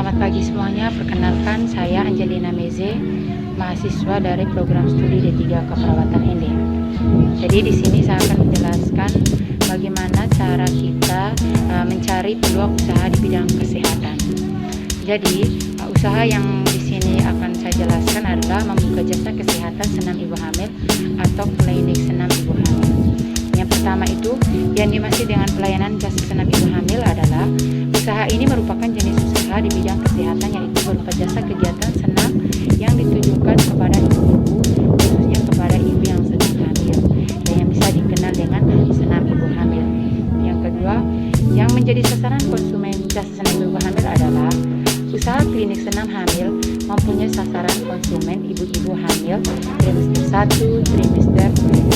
Selamat pagi semuanya. Perkenalkan, saya Angelina Meze, mahasiswa dari program studi D3 Keperawatan ND. Jadi di sini saya akan menjelaskan bagaimana cara kita mencari peluang usaha di bidang kesehatan. Jadi usaha yang di sini akan saya jelaskan adalah membuka jasa kesehatan senam ibu hamil atau klinik senam ibu hamil. Yang pertama itu yang dimaksud dengan pelayanan jasa senam ibu hamil adalah usaha ini merupakan jenis usaha di bidang kesehatan yaitu berupa jasa kegiatan senam yang ditujukan kepada ibu-ibu, khususnya kepada ibu yang sedang hamil dan yang bisa dikenal dengan senam ibu hamil. Yang kedua, yang menjadi sasaran konsumen jasa senam ibu hamil adalah usaha klinik senam hamil mempunyai sasaran konsumen ibu-ibu hamil trimester 1, trimester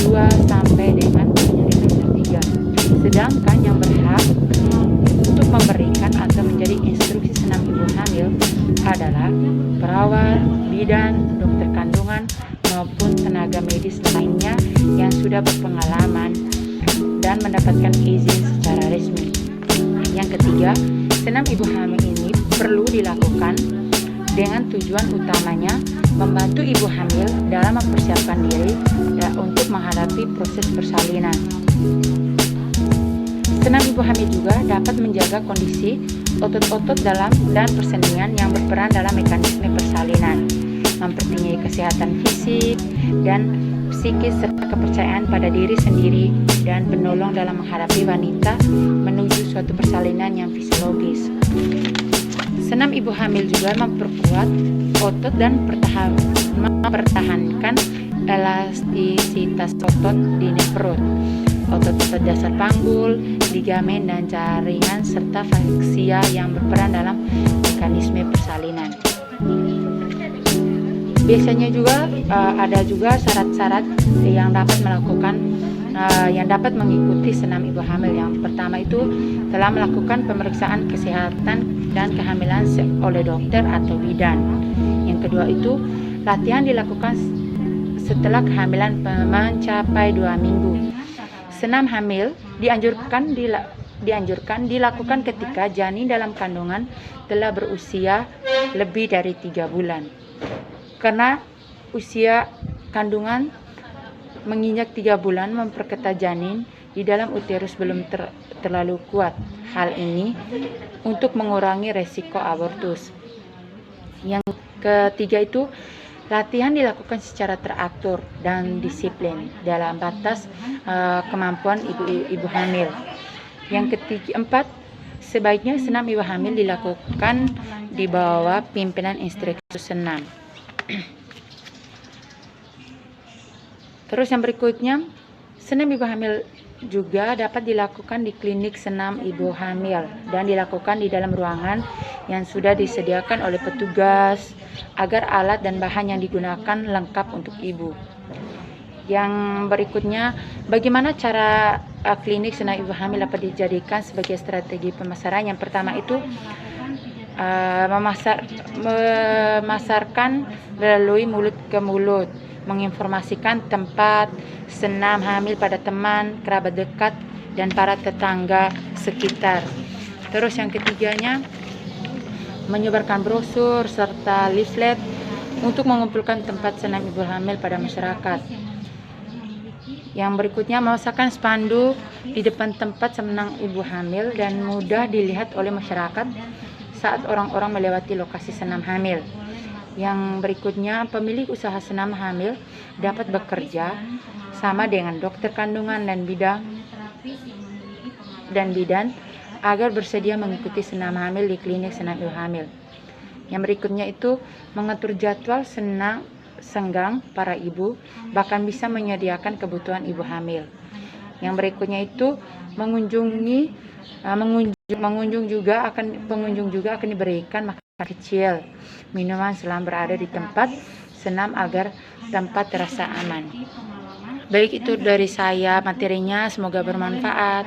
2 sampai dengan trimester 3. Sedangkan yang berhak untuk memberikan atau menjadi instruksi senam ibu hamil adalah perawat, bidan, dokter kandungan maupun tenaga medis lainnya yang sudah berpengalaman dan mendapatkan izin secara resmi. Yang ketiga, senam ibu hamil ini perlu dilakukan dengan tujuan utamanya membantu ibu hamil dalam mempersiapkan diri untuk menghadapi proses persalinan. Senam ibu hamil juga dapat menjaga kondisi otot-otot dalam dan persendian yang berperan dalam mekanisme persalinan, mempertinggi kesehatan fisik dan psikis serta kepercayaan pada diri sendiri dan penolong dalam menghadapi wanita menuju suatu persalinan yang fisiologis. Senam ibu hamil juga memperkuat otot dan mempertahankan elastisitas otot dinding perut, otot-otot dasar panggul, ligamen dan jaringan serta faksia yang berperan dalam mekanisme persalinan. Biasanya juga ada juga syarat-syarat yang dapat mengikuti senam ibu hamil. Yang pertama itu telah melakukan pemeriksaan kesehatan dan kehamilan oleh dokter atau bidan. Yang kedua itu latihan dilakukan setelah kehamilan mencapai 2 minggu. Senam hamil dianjurkan dilakukan ketika janin dalam kandungan telah berusia lebih dari 3 bulan. Karena usia kandungan menginjak 3 bulan memperketat janin di dalam uterus belum terlalu kuat. Hal ini untuk mengurangi resiko abortus. Yang ketiga itu latihan dilakukan secara teratur dan disiplin dalam batas kemampuan ibu hamil. Yang keempat, sebaiknya senam ibu hamil dilakukan di bawah pimpinan instruktur senam. Terus yang berikutnya, senam ibu hamil juga dapat dilakukan di klinik senam ibu hamil dan dilakukan di dalam ruangan yang sudah disediakan oleh petugas agar alat dan bahan yang digunakan lengkap untuk ibu. Yang berikutnya, bagaimana cara klinik senam ibu hamil dapat dijadikan sebagai strategi pemasaran? Yang pertama itu memasarkan melalui mulut ke mulut, menginformasikan tempat senam hamil pada teman, kerabat dekat, dan para tetangga sekitar. Terus yang ketiganya, menyebarkan brosur serta leaflet untuk mengumpulkan tempat senam ibu hamil pada masyarakat. Yang berikutnya, memasangkan spanduk di depan tempat senam ibu hamil dan mudah dilihat oleh masyarakat saat orang-orang melewati lokasi senam hamil. Yang berikutnya, pemilik usaha senam hamil dapat bekerja sama dengan dokter kandungan dan bidan agar bersedia mengikuti senam hamil di klinik senam ibu hamil. Yang berikutnya itu mengatur jadwal senam senggang para ibu, bahkan bisa menyediakan kebutuhan ibu hamil. Yang berikutnya itu pengunjung juga akan diberikan makanan kecil, minuman selama berada di tempat senam agar tempat terasa aman. Baik, itu dari saya materinya, semoga bermanfaat.